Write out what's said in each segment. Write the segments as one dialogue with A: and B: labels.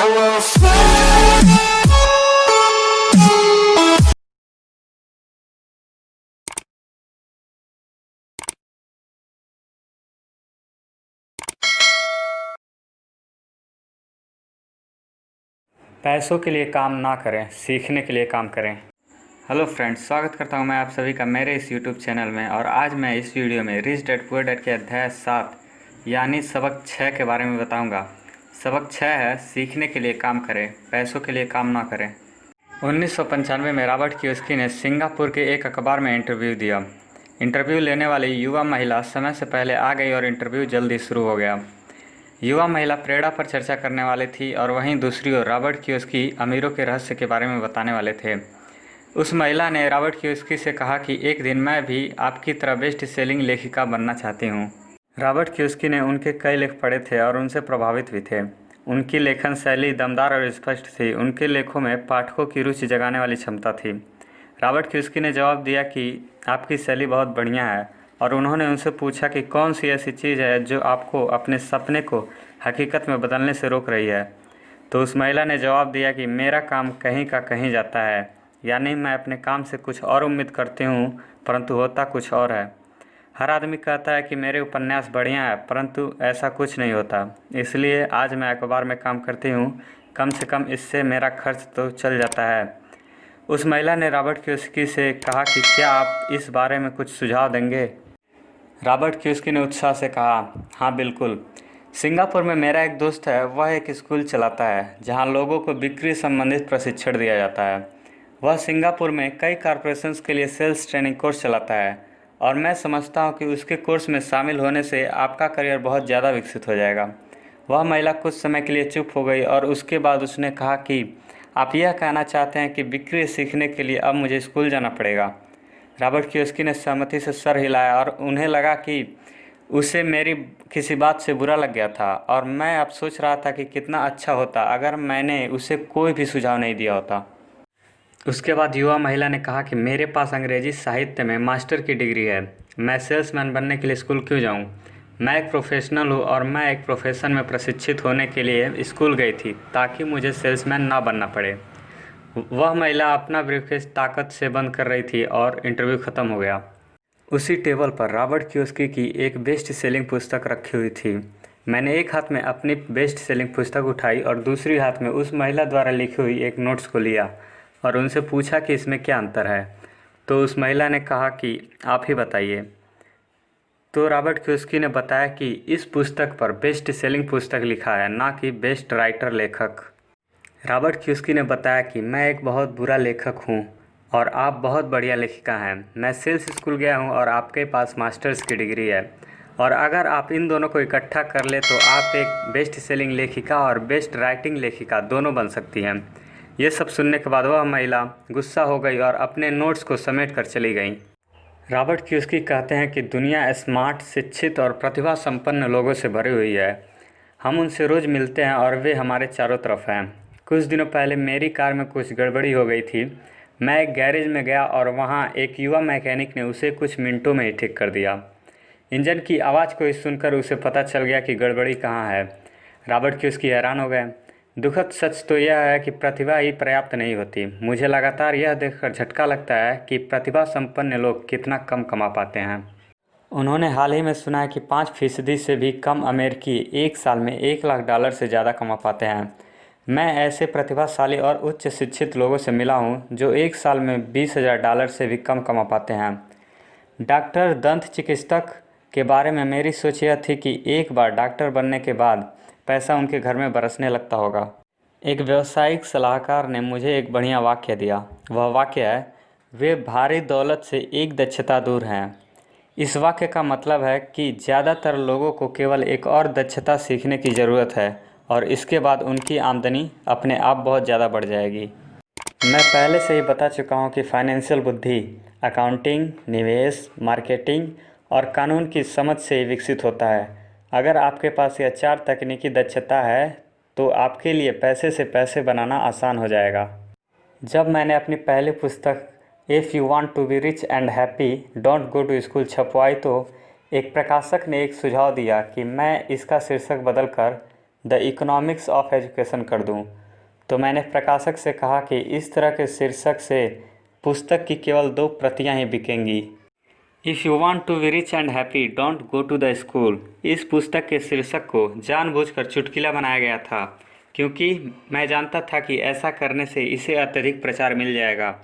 A: will fly.
B: पैसों के लिए काम ना करें, सीखने के लिए काम करें। हेलो फ्रेंड्स, स्वागत करता हूं मैं आप सभी का मेरे इस यूट्यूब चैनल में। और आज मैं इस वीडियो में रिच डैड पुअर डैड के अध्याय 7 यानी सबक 6 के बारे में बताऊंगा। सबक 6 है सीखने के लिए काम करें, पैसों के लिए काम ना करें। 1995 में रॉबर्ट कियोसाकी ने सिंगापुर के एक अखबार में इंटरव्यू दिया। इंटरव्यू लेने वाली युवा महिला समय से पहले आ गई और इंटरव्यू जल्दी शुरू हो गया। युवा महिला प्रेरणा पर चर्चा करने वाली थी और वहीं दूसरी ओर रॉबर्ट कियोसाकी अमीरों के रहस्य के बारे में बताने वाले थे। उस महिला ने रॉबर्ट कियोसाकी से कहा कि एक दिन मैं भी आपकी तरह बेस्ट सेलिंग लेखिका बनना चाहती हूँ। रॉबर्ट कियोसाकी ने उनके कई लेख पढ़े थे और उनसे प्रभावित भी थे। उनकी लेखन शैली दमदार और स्पष्ट थी। उनके लेखों में पाठकों की रुचि जगाने वाली क्षमता थी। रॉबर्ट कियोसाकी ने जवाब दिया कि आपकी शैली बहुत बढ़िया है, और उन्होंने उनसे पूछा कि कौन सी ऐसी चीज़ है जो आपको अपने सपने को हकीकत में बदलने से रोक रही है। तो उस महिला ने जवाब दिया कि मेरा काम कहीं का कहीं जाता है, यानी मैं अपने काम से कुछ और उम्मीद करती हूँ परंतु होता कुछ और है। हर आदमी कहता है कि मेरे उपन्यास बढ़िया है, परंतु ऐसा कुछ नहीं होता। इसलिए आज मैं अखबार में काम करती हूँ, कम से कम इससे मेरा खर्च तो चल जाता है। उस महिला ने रॉबर्ट कियोसाकी से कहा कि क्या आप इस बारे में कुछ सुझाव देंगे। रॉबर्ट कियोसाकी ने उत्साह से कहा, हाँ बिल्कुल। सिंगापुर में मेरा एक दोस्त है, वह एक स्कूल चलाता है जहाँ लोगों को बिक्री संबंधित प्रशिक्षण दिया जाता है। वह सिंगापुर में कई कॉरपोरेशंस के लिए सेल्स ट्रेनिंग कोर्स चलाता है और मैं समझता हूँ कि उसके कोर्स में शामिल होने से आपका करियर बहुत ज़्यादा विकसित हो जाएगा। वह महिला कुछ समय के लिए चुप हो गई और उसके बाद उसने कहा कि आप यह कहना चाहते हैं कि बिक्री सीखने के लिए अब मुझे स्कूल जाना पड़ेगा। रॉबर्ट कियोसाकी ने सहमति से सर हिलाया और उन्हें लगा कि उसे मेरी किसी बात से बुरा लग गया था और मैं अब सोच रहा था कि कितना अच्छा होता अगर मैंने उसे कोई भी सुझाव नहीं दिया होता। उसके बाद युवा महिला ने कहा कि मेरे पास अंग्रेजी साहित्य में मास्टर की डिग्री है, मैं सेल्समैन बनने के लिए स्कूल क्यों जाऊं? मैं एक प्रोफेशनल हूं और मैं एक प्रोफेशन में प्रशिक्षित होने के लिए स्कूल गई थी ताकि मुझे सेल्समैन ना बनना पड़े। वह महिला अपना ब्रीफकेस ताकत से बंद कर रही थी और इंटरव्यू ख़त्म हो गया। उसी टेबल पर रॉबर्ट कियोसाकी की एक बेस्ट सेलिंग पुस्तक रखी हुई थी। मैंने एक हाथ में अपनी बेस्ट सेलिंग पुस्तक उठाई और दूसरी हाथ में उस महिला द्वारा लिखी हुई एक नोट्स को लिया और उनसे पूछा कि इसमें क्या अंतर है। तो उस महिला ने कहा कि आप ही बताइए। तो रॉबर्ट कियोसाकी ने बताया कि इस पुस्तक पर बेस्ट सेलिंग पुस्तक लिखा है, ना कि बेस्ट राइटर लेखक। रॉबर्ट कियोसाकी ने बताया कि मैं एक बहुत बुरा लेखक हूँ और आप बहुत बढ़िया लेखिका हैं। मैं सेल्स स्कूल गया हूँ और आपके पास मास्टर्स की डिग्री है, और अगर आप इन दोनों को इकट्ठा कर ले तो आप एक बेस्ट सेलिंग लेखिका और बेस्ट राइटिंग लेखिका दोनों बन सकती हैं। ये सब सुनने के बाद वह महिला गुस्सा हो गई और अपने नोट्स को समेट कर चली गई। रॉबर्ट कियोसाकी कहते हैं कि दुनिया स्मार्ट, शिक्षित और प्रतिभा संपन्न लोगों से भरी हुई है। हम उनसे रोज़ मिलते हैं और वे हमारे चारों तरफ हैं। कुछ दिनों पहले मेरी कार में कुछ गड़बड़ी हो गई थी। मैं एक गैरेज में गया और वहाँ एक युवा मैकेनिक ने उसे कुछ मिनटों में ही ठीक कर दिया। इंजन की आवाज़ को सुनकर उसे पता चल गया कि गड़बड़ी कहाँ है। रॉबर्ट कियोसाकी हैरान हो गए। दुखद सच तो यह है कि प्रतिभा ही पर्याप्त नहीं होती। मुझे लगातार यह देखकर झटका लगता है कि प्रतिभा संपन्न लोग कितना कम कमा पाते हैं। उन्होंने हाल ही में सुना है कि 5% से भी कम अमेरिकी एक साल में $1 लाख से ज़्यादा कमा पाते हैं। मैं ऐसे प्रतिभाशाली और उच्च शिक्षित लोगों से मिला हूँ जो एक साल में $20,000 से भी कम कमा पाते हैं। डॉक्टर, दंत चिकित्सक के बारे में मेरी सोच यह थी कि एक बार डॉक्टर बनने के बाद पैसा उनके घर में बरसने लगता होगा। एक व्यावसायिक सलाहकार ने मुझे एक बढ़िया वाक्य दिया। वह वाक्य है, वे भारी दौलत से एक दक्षता दूर हैं। इस वाक्य का मतलब है कि ज़्यादातर लोगों को केवल एक और दक्षता सीखने की ज़रूरत है और इसके बाद उनकी आमदनी अपने आप बहुत ज़्यादा बढ़ जाएगी। मैं पहले से ही बता चुका हूँ कि फाइनेंशियल बुद्धि अकाउंटिंग, निवेश, मार्केटिंग और कानून की समझ से ही विकसित होता है। अगर आपके पास यह 4 तकनीकी दक्षता है तो आपके लिए पैसे से पैसे बनाना आसान हो जाएगा। जब मैंने अपनी पहली पुस्तक if you want to be rich and happy don't go to school छपवाई तो एक प्रकाशक ने एक सुझाव दिया कि मैं इसका शीर्षक बदलकर द इकोनॉमिक्स ऑफ एजुकेशन कर दूं, तो मैंने प्रकाशक से कहा कि इस तरह के शीर्षक से पुस्तक की केवल 2 प्रतियां ही बिकेंगी। If you want to be rich and happy don't go to the school. इस पुस्तक के शीर्षक को जानबूझकर चुटकुला बनाया गया था, क्योंकि मैं जानता था कि ऐसा करने से इसे अत्यधिक प्रचार मिल जाएगा।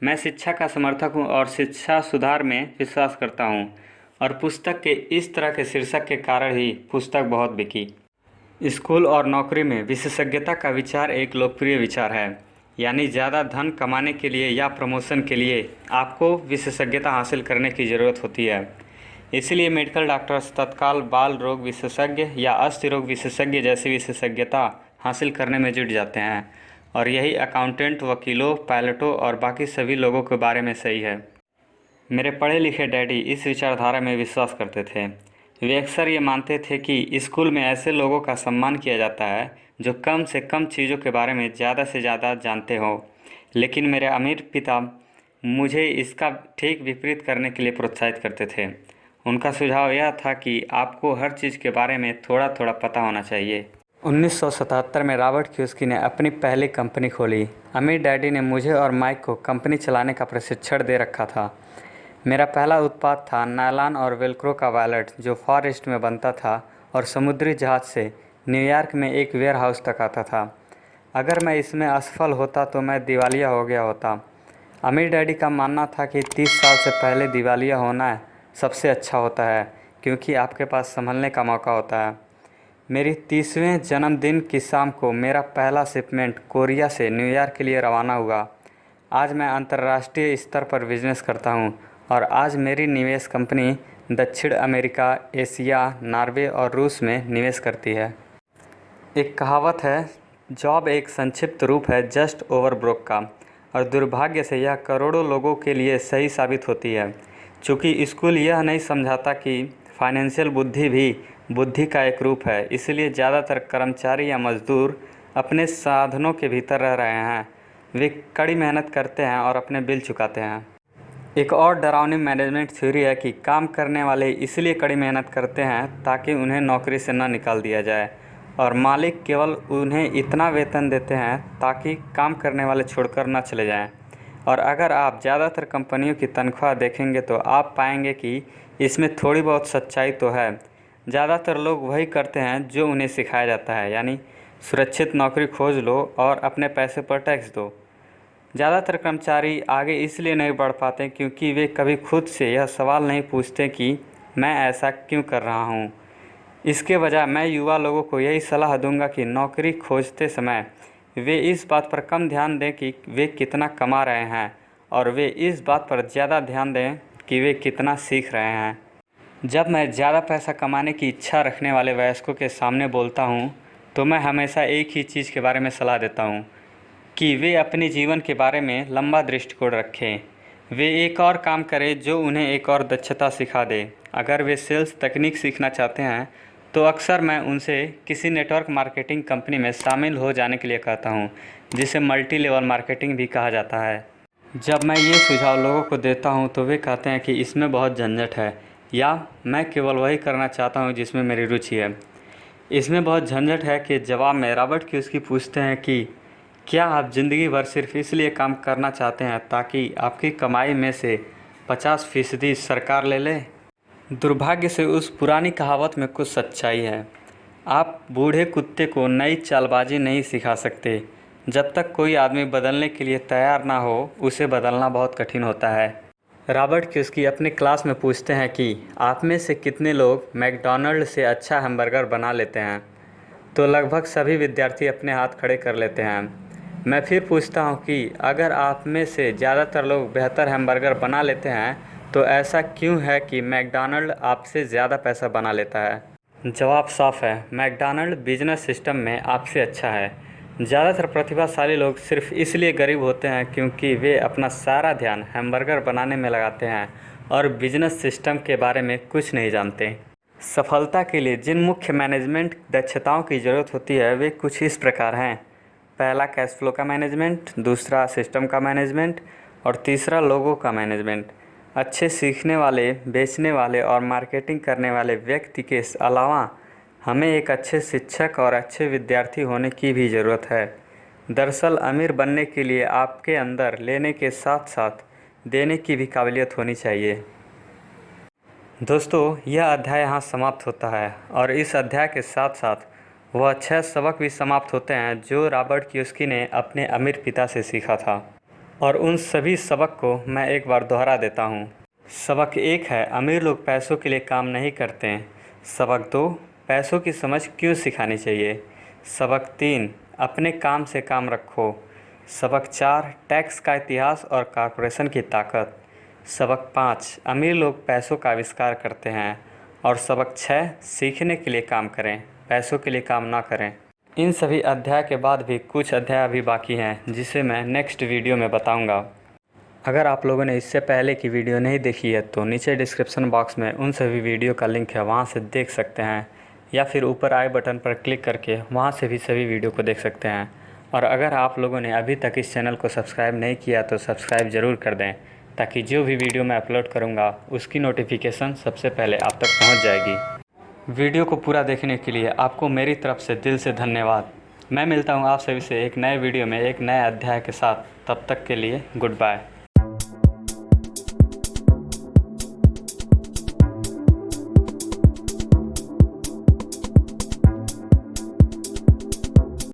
B: मैं शिक्षा का समर्थक हूँ और शिक्षा सुधार में विश्वास करता हूँ, और पुस्तक के इस तरह के शीर्षक के कारण ही पुस्तक बहुत बिकी। स्कूल और नौकरी में विशेषज्ञता का विचार एक लोकप्रिय विचार है, यानी ज़्यादा धन कमाने के लिए या प्रमोशन के लिए आपको विशेषज्ञता हासिल करने की ज़रूरत होती है। इसलिए मेडिकल डॉक्टर्स तत्काल बाल रोग विशेषज्ञ या अस्थि रोग विशेषज्ञ जैसी विशेषज्ञता हासिल करने में जुट जाते हैं, और यही अकाउंटेंट, वकीलों, पायलटों और बाकी सभी लोगों के बारे में सही है। मेरे पढ़े लिखे डैडी इस विचारधारा में विश्वास करते थे। वे अक्सर ये मानते थे कि स्कूल में ऐसे लोगों का सम्मान किया जाता है जो कम से कम चीज़ों के बारे में ज़्यादा से ज़्यादा जानते हों। लेकिन मेरे अमीर पिता मुझे इसका ठीक विपरीत करने के लिए प्रोत्साहित करते थे। उनका सुझाव यह था कि आपको हर चीज़ के बारे में थोड़ा थोड़ा पता होना चाहिए। 1977 में रॉबर्ट कियोसाकी ने अपनी पहली कंपनी खोली। अमीर डैडी ने मुझे और माइक को कंपनी चलाने का प्रशिक्षण दे रखा था। मेरा पहला उत्पाद था नायलॉन और वेल्क्रो का वॉलेट, जो फार ईस्ट में बनता था और समुद्री जहाज़ से न्यूयॉर्क में एक वेयर हाउस तक आता था। अगर मैं इसमें असफल होता तो मैं दिवालिया हो गया होता। अमीर डैडी का मानना था कि 30 साल से पहले दिवालिया होना सबसे अच्छा होता है, क्योंकि आपके पास संभलने का मौका होता है। मेरी 30वें जन्मदिन की शाम को मेरा पहला शिपमेंट कोरिया से न्यूयॉर्क के लिए रवाना हुआ। आज मैं अंतर्राष्ट्रीय स्तर पर बिजनेस करता हूँ, और आज मेरी निवेश कंपनी दक्षिण अमेरिका, एशिया, नॉर्वे और रूस में निवेश करती है। एक कहावत है, जॉब एक संक्षिप्त रूप है जस्ट ओवर ब्रोक का, और दुर्भाग्य से यह करोड़ों लोगों के लिए सही साबित होती है। चूँकि स्कूल यह नहीं समझाता कि फाइनेंशियल बुद्धि भी बुद्धि का एक रूप है, इसलिए ज़्यादातर कर्मचारी या मजदूर अपने साधनों के भीतर रह रहे हैं। वे कड़ी मेहनत करते हैं और अपने बिल चुकाते हैं। एक और डरावनी मैनेजमेंट थ्योरी है कि काम करने वाले इसलिए कड़ी मेहनत करते हैं ताकि उन्हें नौकरी से न निकाल दिया जाए, और मालिक केवल उन्हें इतना वेतन देते हैं ताकि काम करने वाले छोड़कर न चले जाएं। और अगर आप ज़्यादातर कंपनियों की तनख्वाह देखेंगे तो आप पाएंगे कि इसमें थोड़ी बहुत सच्चाई तो है। ज़्यादातर लोग वही करते हैं जो उन्हें सिखाया जाता है, यानी सुरक्षित नौकरी खोज लो और अपने पैसे पर टैक्स दो। ज़्यादातर कर्मचारी आगे इसलिए नहीं बढ़ पाते क्योंकि वे कभी खुद से यह सवाल नहीं पूछते कि मैं ऐसा क्यों कर रहा हूँ। इसके बजाय मैं युवा लोगों को यही सलाह दूंगा कि नौकरी खोजते समय वे इस बात पर कम ध्यान दें कि वे कितना कमा रहे हैं, और वे इस बात पर ज़्यादा ध्यान दें कि वे कितना सीख रहे हैं। जब मैं ज़्यादा पैसा कमाने की इच्छा रखने वाले वयस्कों के सामने बोलता हूँ तो मैं हमेशा एक ही चीज़ के बारे में सलाह देता हूँ कि वे अपने जीवन के बारे में लंबा दृष्टिकोण रखें। वे एक और काम करें जो उन्हें एक और दक्षता सिखा दे। अगर वे सेल्स तकनीक सीखना चाहते हैं तो अक्सर मैं उनसे किसी नेटवर्क मार्केटिंग कंपनी में शामिल हो जाने के लिए कहता हूं, जिसे मल्टी लेवल मार्केटिंग भी कहा जाता है। जब मैं ये सुझाव लोगों को देता हूं तो वे कहते हैं कि इसमें बहुत झंझट है, या मैं केवल वही करना चाहता हूं जिसमें मेरी रुचि है। इसमें बहुत झंझट है कि जवाब में रॉबर्ट कियोसाकी पूछते हैं कि क्या आप ज़िंदगी भर सिर्फ इसलिए काम करना चाहते हैं ताकि आपकी कमाई में से 50% सरकार ले ले? दुर्भाग्य से उस पुरानी कहावत में कुछ सच्चाई है। आप बूढ़े कुत्ते को नई चालबाजी नहीं सिखा सकते। जब तक कोई आदमी बदलने के लिए तैयार ना हो, उसे बदलना बहुत कठिन होता है। रॉबर्ट कियोसाकी अपने क्लास में पूछते हैं कि आप में से कितने लोग मैकडॉनल्ड से अच्छा हैमबर्गर बना लेते हैं, तो लगभग सभी विद्यार्थी अपने हाथ खड़े कर लेते हैं। मैं फिर पूछता हूं कि अगर आप में से ज़्यादातर लोग बेहतर हैमबर्गर बना लेते हैं तो ऐसा क्यों है कि मैकडॉनल्ड आपसे ज़्यादा पैसा बना लेता है? जवाब साफ है, मैकडॉनल्ड बिजनेस सिस्टम में आपसे अच्छा है। ज़्यादातर प्रतिभाशाली लोग सिर्फ इसलिए गरीब होते हैं क्योंकि वे अपना सारा ध्यान हैमबर्गर बनाने में लगाते हैं और बिजनेस सिस्टम के बारे में कुछ नहीं जानते। सफलता के लिए जिन मुख्य मैनेजमेंट दक्षताओं की ज़रूरत होती है वे कुछ इस प्रकार हैं। पहला कैश फ्लो का मैनेजमेंट, दूसरा सिस्टम का मैनेजमेंट, और तीसरा लोगों का मैनेजमेंट। अच्छे सीखने वाले, बेचने वाले और मार्केटिंग करने वाले व्यक्ति के अलावा हमें एक अच्छे शिक्षक और अच्छे विद्यार्थी होने की भी ज़रूरत है। दरअसल अमीर बनने के लिए आपके अंदर लेने के साथ साथ देने की भी काबिलियत होनी चाहिए। दोस्तों, यह अध्याय यहाँ समाप्त होता है और इस अध्याय के साथ साथ वह 6 सबक भी समाप्त होते हैं जो रॉबर्ट कियोसाकी ने अपने अमीर पिता से सीखा था। और उन सभी सबक को मैं एक बार दोहरा देता हूँ। सबक 1 है, अमीर लोग पैसों के लिए काम नहीं करते हैं। सबक 2, पैसों की समझ क्यों सिखानी चाहिए। सबक 3, अपने काम से काम रखो। सबक 4, टैक्स का इतिहास और कॉरपोरेशन की ताकत। सबक 5, अमीर लोग पैसों का आविष्कार करते हैं। और सबक 6, सीखने के लिए काम करें, पैसों के लिए काम ना करें। इन सभी अध्याय के बाद भी कुछ अध्याय अभी बाकी हैं जिसे मैं नेक्स्ट वीडियो में बताऊंगा। अगर आप लोगों ने इससे पहले की वीडियो नहीं देखी है तो नीचे डिस्क्रिप्शन बॉक्स में उन सभी वीडियो का लिंक है, वहां से देख सकते हैं, या फिर ऊपर आई बटन पर क्लिक करके वहां से भी सभी वीडियो को देख सकते हैं। और अगर आप लोगों ने अभी तक इस चैनल को सब्सक्राइब नहीं किया तो सब्सक्राइब ज़रूर कर दें, ताकि जो भी वीडियो मैं अपलोड करूँगा उसकी नोटिफिकेशन सबसे पहले आप तक पहुँच जाएगी। वीडियो को पूरा देखने के लिए आपको मेरी तरफ से दिल से धन्यवाद। मैं मिलता हूँ आप सभी से एक नए वीडियो में एक नए अध्याय के साथ। तब तक के लिए गुड बाय।